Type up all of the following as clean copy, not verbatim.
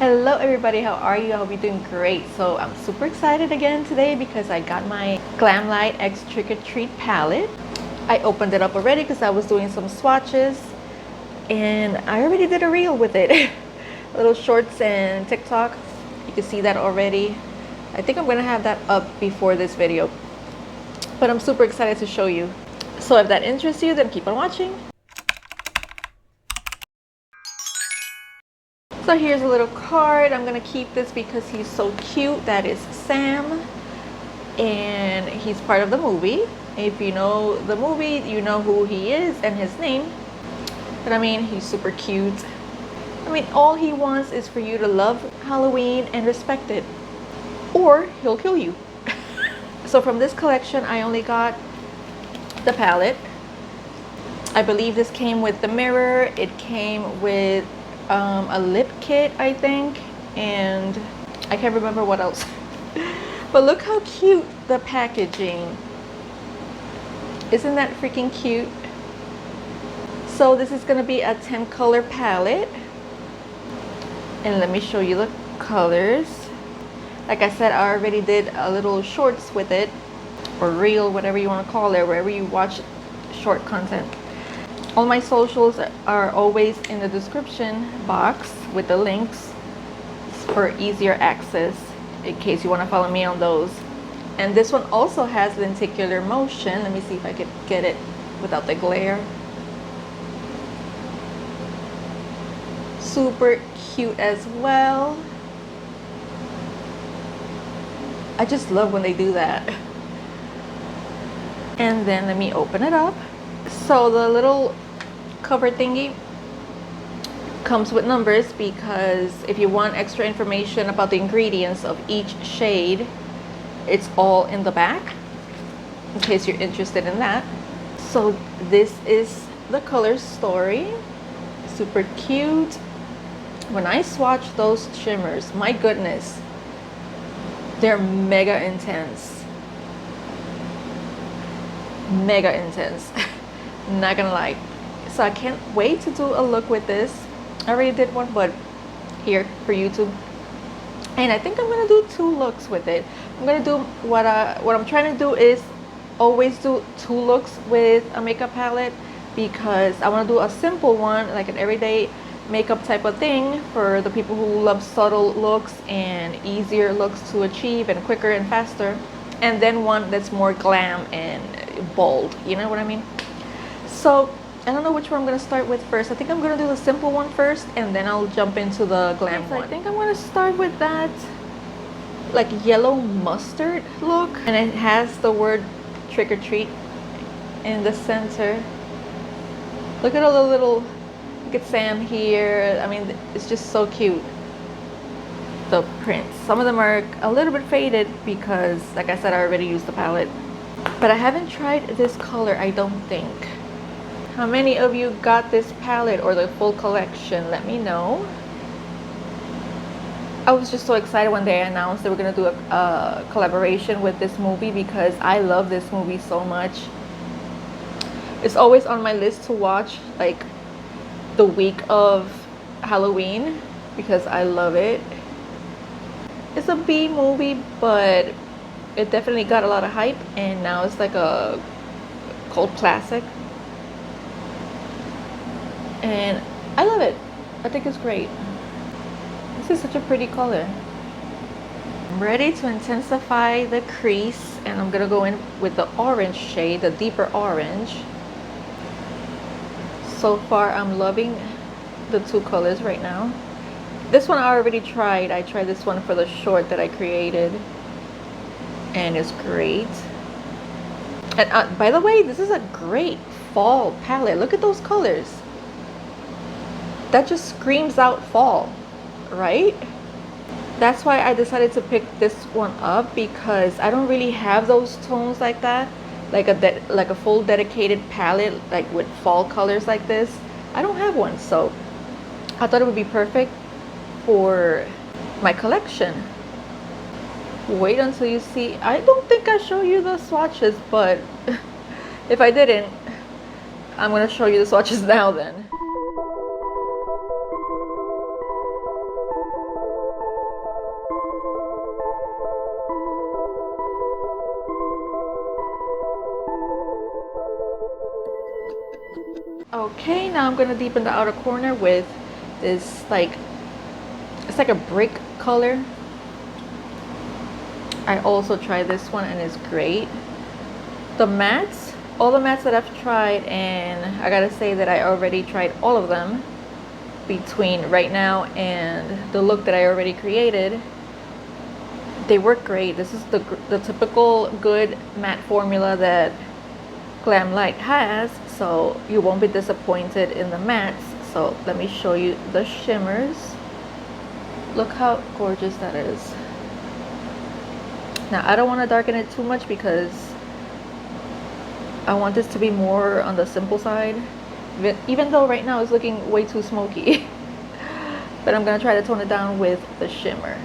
Hello everybody, how are you? I hope you're doing great. So I'm super excited again today because I got my GLAMLITE X Trick or Treat palette. I opened it up already because I was doing some swatches and I already did a reel with it. Little shorts and TikTok. You can see that already. I think I'm gonna have that up before this video, but I'm super excited to show you. So if that interests you, then keep on watching. So here's a little card. I'm gonna keep this because he's so cute. That is Sam, and he's part of the movie. If you know the movie, you know who he is and his name. But I mean, he's super cute. I mean, all he wants is for you to love Halloween and respect it, or he'll kill you. So from this collection, I only got the palette. I believe this came with the mirror. It came with a lip kit, I think, and I can't remember what else. But look how cute the packaging. Isn't that freaking cute? So this is gonna be a 10 color palette, and let me show you the colors. Like I said, I already did a little shorts with it, or reel, whatever you want to call it, wherever you watch short content. All my socials are always in the description box with the links for easier access in case you want to follow me on those. And this one also has lenticular motion. Let me see if I could get it without the glare. Super cute as well. I just love when they do that. And then let me open it up. So the little cover thingy comes with numbers because if you want extra information about the ingredients of each shade, it's all in the back in case you're interested in that. So this is the color story. Super cute. When I swatch those shimmers, my goodness, they're mega intense. Mega intense. Not gonna lie. So I can't wait to do a look with this. I already did one, but here for YouTube. And I think I'm gonna do 2 looks with it. I'm gonna do what I'm trying to do is always do 2 looks with a makeup palette, because I want to do a simple one, like an everyday makeup type of thing for the people who love subtle looks and easier looks to achieve and quicker and faster, and then one that's more glam and bold, you know what I mean? So I don't know which one I'm going to start with first. I think I'm going to do the simple one first, and then I'll jump into the glam one. I think I'm going to start with that like yellow mustard look, and it has the word trick or treat in the center. Look at all the little, look at Sam here. I mean, it's just so cute. The prints, some of them are a little bit faded because, like I said, I already used the palette, but I haven't tried this color, I don't think. How many of you got this palette or the full collection? Let me know. I was just so excited when they announced they were going to do a collaboration with this movie, because I love this movie so much. It's always on my list to watch like the week of Halloween because I love it. It's a B movie, but it definitely got a lot of hype, and now it's like a cult classic. And I love it. I think it's great. This is such a pretty color. I'm ready to intensify the crease, and I'm gonna go in with the orange shade, the deeper orange. So far I'm loving the 2 colors right now. This one I already tried. I tried this one for the short that I created, and it's great. And by the way, this is a great fall palette. Look at those colors. That just screams out fall, right? That's why I decided to pick this one up, because I don't really have those tones like that, like a full dedicated palette like with fall colors like this. I don't have one, so I thought it would be perfect for my collection. Wait until you see. I don't think I show you the swatches, but if I didn't, I'm gonna show you the swatches now then. Okay, now I'm gonna deepen the outer corner with this, like, it's like a brick color. I also tried this one and it's great. The mattes, all the mattes that I've tried, and I gotta say that I already tried all of them between right now and the look that I already created. They work great. This is the typical good matte formula that GLAMLITE has, so you won't be disappointed in the mattes. So let me show you the shimmers. Look how gorgeous that is. Now I don't want to darken it too much because I want this to be more on the simple side, even though right now it's looking way too smoky. But I'm gonna try to tone it down with the shimmer.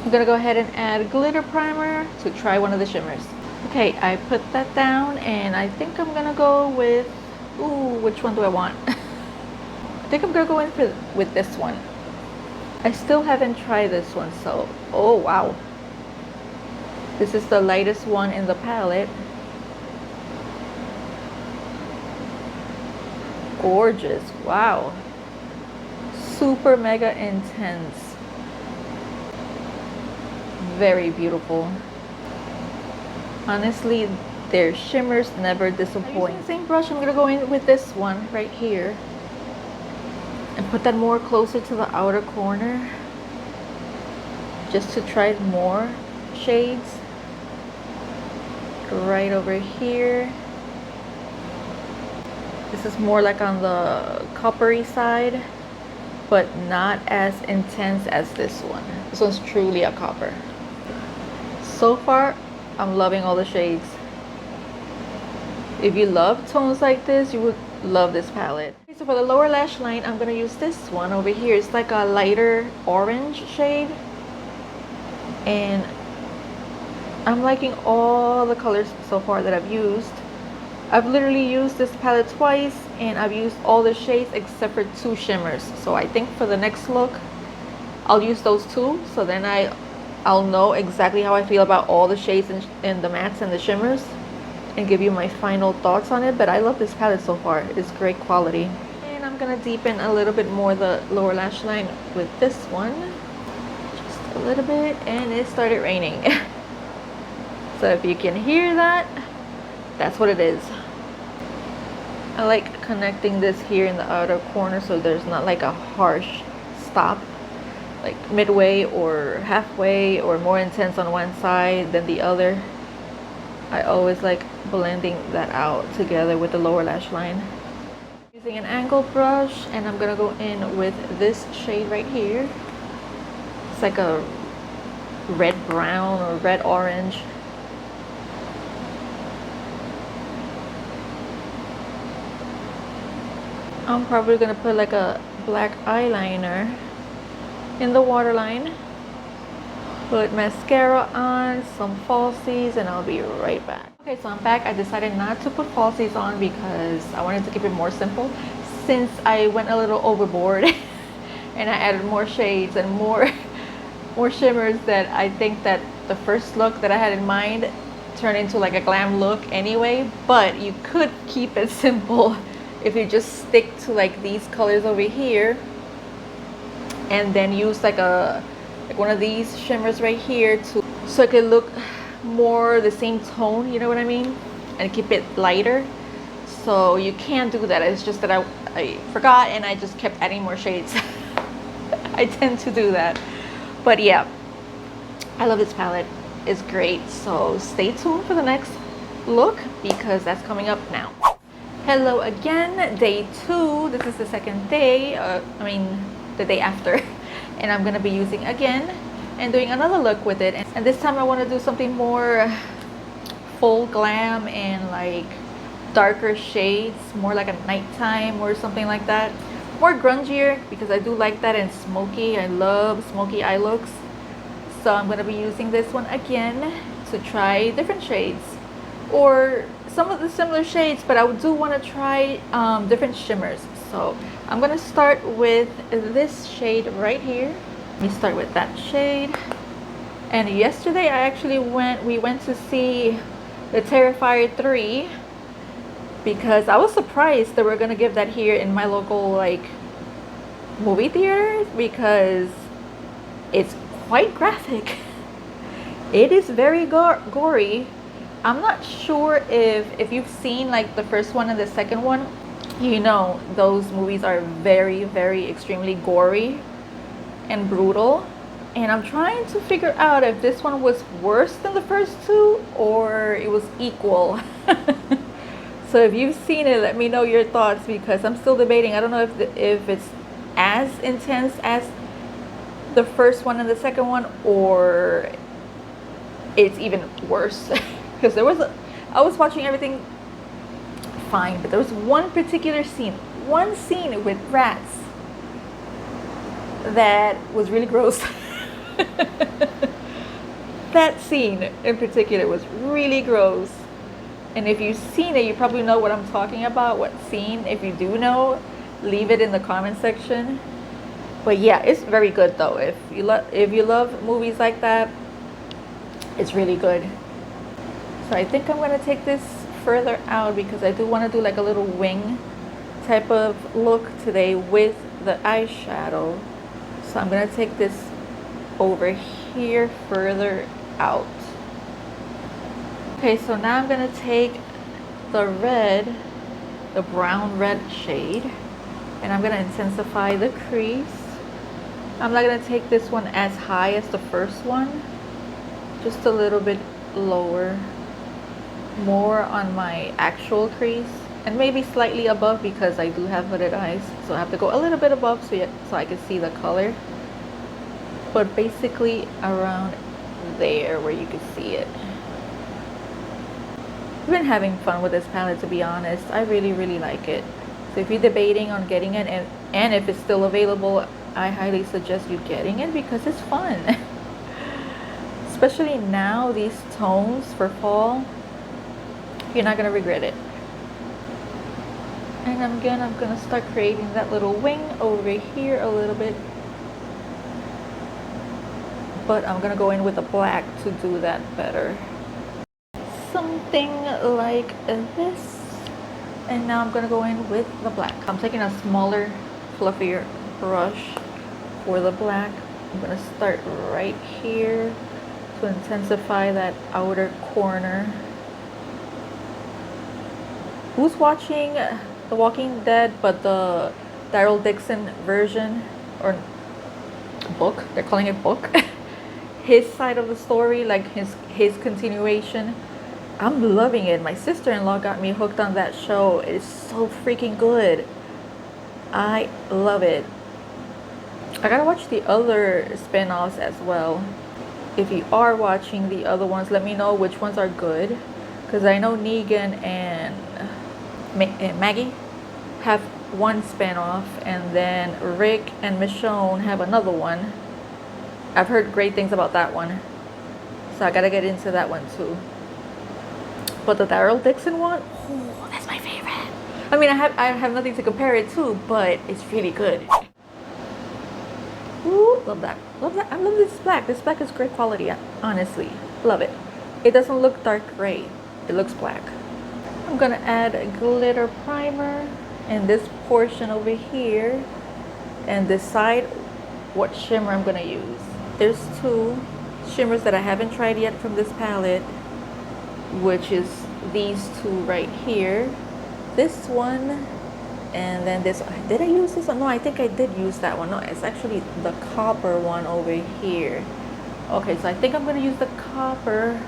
I'm gonna go ahead and add glitter primer to try one of the shimmers. Okay, I put that down and I think I'm gonna go with, ooh, which one do I want? I think I'm gonna go in with this one. I still haven't tried this one, so, oh wow. This is the lightest one in the palette. Gorgeous, wow. Super mega intense. Very beautiful. Honestly, their shimmers never disappoint. Using the same brush, I'm gonna go in with this one right here and put that more closer to the outer corner, just to try more shades. Right over here. This is more like on the coppery side, but not as intense as this one. This one's truly a copper. So far, I'm loving all the shades. If you love tones like this, you would love this palette. Okay, so for the lower lash line, I'm gonna use this one over here. It's like a lighter orange shade. And I'm liking all the colors so far that I've used. I've literally used this palette twice and I've used all the shades except for 2 shimmers. So I think for the next look, I'll use those 2. So then I'll know exactly how I feel about all the shades and the mattes and the shimmers and give you my final thoughts on it. But I love this palette so far. It's great quality. And I'm gonna deepen a little bit more the lower lash line with this one. Just a little bit, and it started raining. So if you can hear that, that's what it is. I like connecting this here in the outer corner so there's not like a harsh stop, like midway or halfway or more intense on one side than the other. I always like blending that out together with the lower lash line. Using an angled brush, and I'm gonna go in with this shade right here. It's like a red brown or red orange. I'm probably gonna put like a black eyeliner in the waterline, put mascara on, some falsies, and I'll be right back. Okay, so I'm back. I decided not to put falsies on because I wanted to keep it more simple, since I went a little overboard and I added more shades and more shimmers that I think that the first look that I had in mind turned into like a glam look anyway. But you could keep it simple if you just stick to like these colors over here and then use like one of these shimmers right here so it could look more the same tone, you know what I mean, and keep it lighter. So you can do that. It's just that I forgot and I just kept adding more shades. I tend to do that. But yeah, I love this palette. It's great. So stay tuned for the next look because that's coming up now. Hello again, day 2. This is the second day, the day after. And I'm gonna be using again and doing another look with it. And this time I want to do something more full glam and like darker shades, more like a nighttime or something like that. More grungier because I do like that, and smoky. I love smoky eye looks. So I'm gonna be using this one again to try different shades, or some of the similar shades, but I do want to try different shimmers. So I'm gonna start with this shade right here. Let me start with that shade. And yesterday we went to see the Terrifier 3, because I was surprised that we're gonna give that here in my local like movie theater, because it's quite graphic. It is very gory. I'm not sure if you've seen like the first one and the second one, you know those movies are very, very extremely gory and brutal. And I'm trying to figure out if this one was worse than the first two or it was equal. So if you've seen it, let me know your thoughts, because I'm still debating. I don't know if it's as intense as the first one and the second one, or it's even worse. Because I was watching everything fine, but there was one particular scene, one scene with rats that was really gross. That scene in particular was really gross. And if you've seen it, you probably know what I'm talking about, what scene. If you do know, leave it in the comment section. But yeah, it's very good though. If you love movies like that, it's really good. So I think I'm gonna take this further out because I do want to do like a little wing type of look today with the eyeshadow. So I'm gonna take this over here further out. Okay, so now I'm gonna take the red, the brown red shade, and I'm gonna intensify the crease. I'm not gonna take this one as high as the first one, just a little bit lower, more on my actual crease, and maybe slightly above because I do have hooded eyes, so I have to go a little bit above so I can see the color, but basically around there where you can see it. I've been having fun with this palette, to be honest. I really, really like it. So if you're debating on getting it, and if it's still available, I highly suggest you getting it because it's fun. Especially now, these tones for fall, you're not gonna regret it. And I'm gonna start creating that little wing over here a little bit. But I'm gonna go in with the black to do that better. Something like this. And now I'm gonna go in with the black. I'm taking a smaller, fluffier brush for the black. I'm gonna start right here to intensify that outer corner. Who's watching The Walking Dead, but the Daryl Dixon version, or book, they're calling it book, his side of the story, like his continuation. I'm loving it. My sister-in-law got me hooked on that show. It's so freaking good. I love it. I gotta watch the other spin-offs as well. If you are watching the other ones, let me know which ones are good, because I know Negan and Maggie have one spin-off, and then Rick and Michonne have another one. I've heard great things about that one, so I gotta get into that one too. But the Daryl Dixon one, oh, that's my favorite. I mean, I have nothing to compare it to, but it's really good. Ooh, love that. Love that. I love this black. This black is great quality, honestly. Love it. It doesn't look dark gray. It looks black. I'm gonna add a glitter primer in this portion over here and decide what shimmer I'm gonna use. There's two shimmers that I haven't tried yet from this palette, which is these two right here. This one, and then this. Did I use this one? No, I think I did use that one. No, it's actually the copper one over here. Okay, so I think I'm gonna use the copper.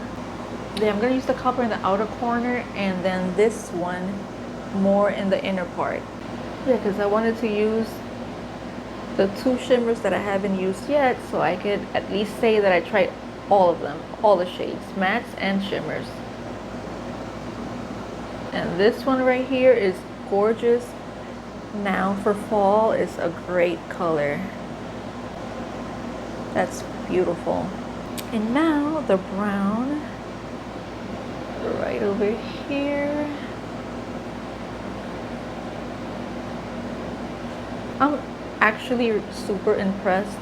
Yeah, I'm gonna use the copper in the outer corner, and then this one more in the inner part. Yeah, because I wanted to use the two shimmers that I haven't used yet, so I could at least say that I tried all of them, all the shades, mattes and shimmers. And this one right here is gorgeous. Now for fall, is a great color. That's beautiful. And now the brown right over here. I'm actually super impressed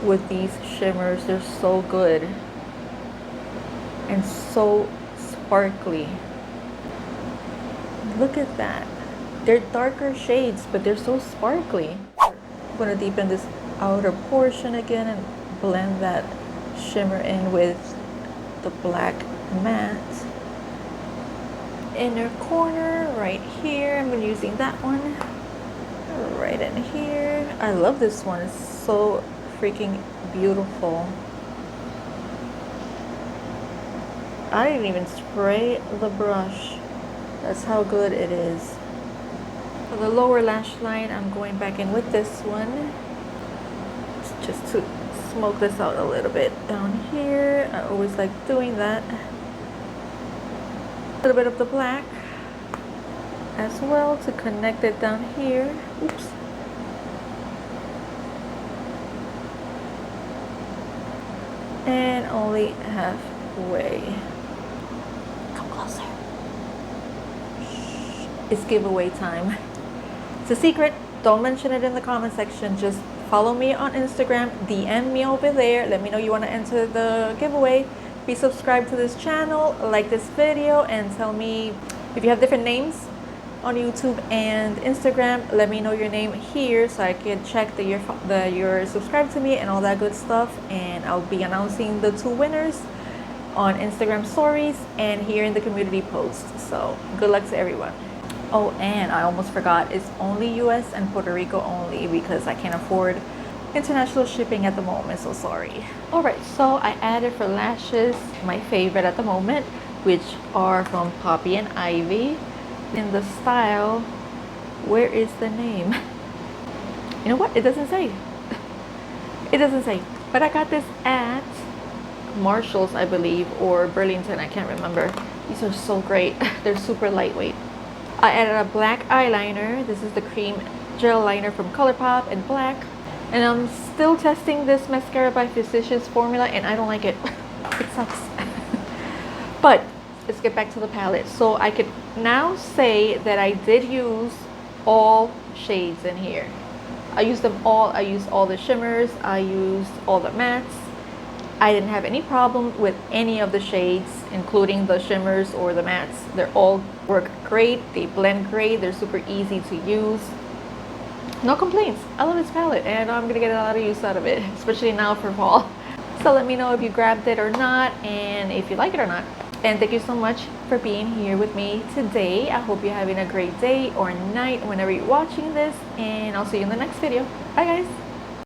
with these shimmers. They're so good and so sparkly. Look at that. They're darker shades, but they're so sparkly. I'm gonna deepen this outer portion again and blend that shimmer in with the black matte. Inner corner right here, I'm using that one right in here. I love this one, it's so freaking beautiful. I didn't even spray the brush, that's how good it is. For the lower lash line, I'm going back in with this one just to smoke this out a little bit down here. I always like doing that. A little bit of the black as well to connect it down here. Oops. And only halfway. Come closer. Shh. It's giveaway time. It's a secret. Don't mention it in the comment section. Just follow me on Instagram. DM me over there. Let me know you want to enter the giveaway. Be subscribed to this channel, like this video, and tell me if you have different names on YouTube and Instagram. Let me know your name here so I can check that you're subscribed to me and all that good stuff. And I'll be announcing the 2 winners on Instagram stories and here in the community post. So good luck to everyone. Oh, and I almost forgot, it's only US and Puerto Rico only because I can't afford international shipping at the moment, so sorry. Alright, so I added for lashes my favorite at the moment, which are from Poppy and Ivy. In the style, where is the name? You know what? It doesn't say. It doesn't say. But I got this at Marshall's, I believe, or Burlington, I can't remember. These are so great. They're super lightweight. I added a black eyeliner. This is the cream gel liner from ColourPop in black. And I'm still testing this mascara by Physicians Formula and I don't like it. It sucks. But let's get back to the palette. So I could now say that I did use all shades in here. I used them all. I used all the shimmers. I used all the mattes. I didn't have any problem with any of the shades, including the shimmers or the mattes. They all work great. They blend great. They're super easy to use. No complaints. I love this palette and I'm gonna get a lot of use out of it, especially now for fall. So let me know if you grabbed it or not and if you like it or not. And thank you so much for being here with me today. I hope you're having a great day or night whenever you're watching this, and I'll see you in the next video. Bye guys.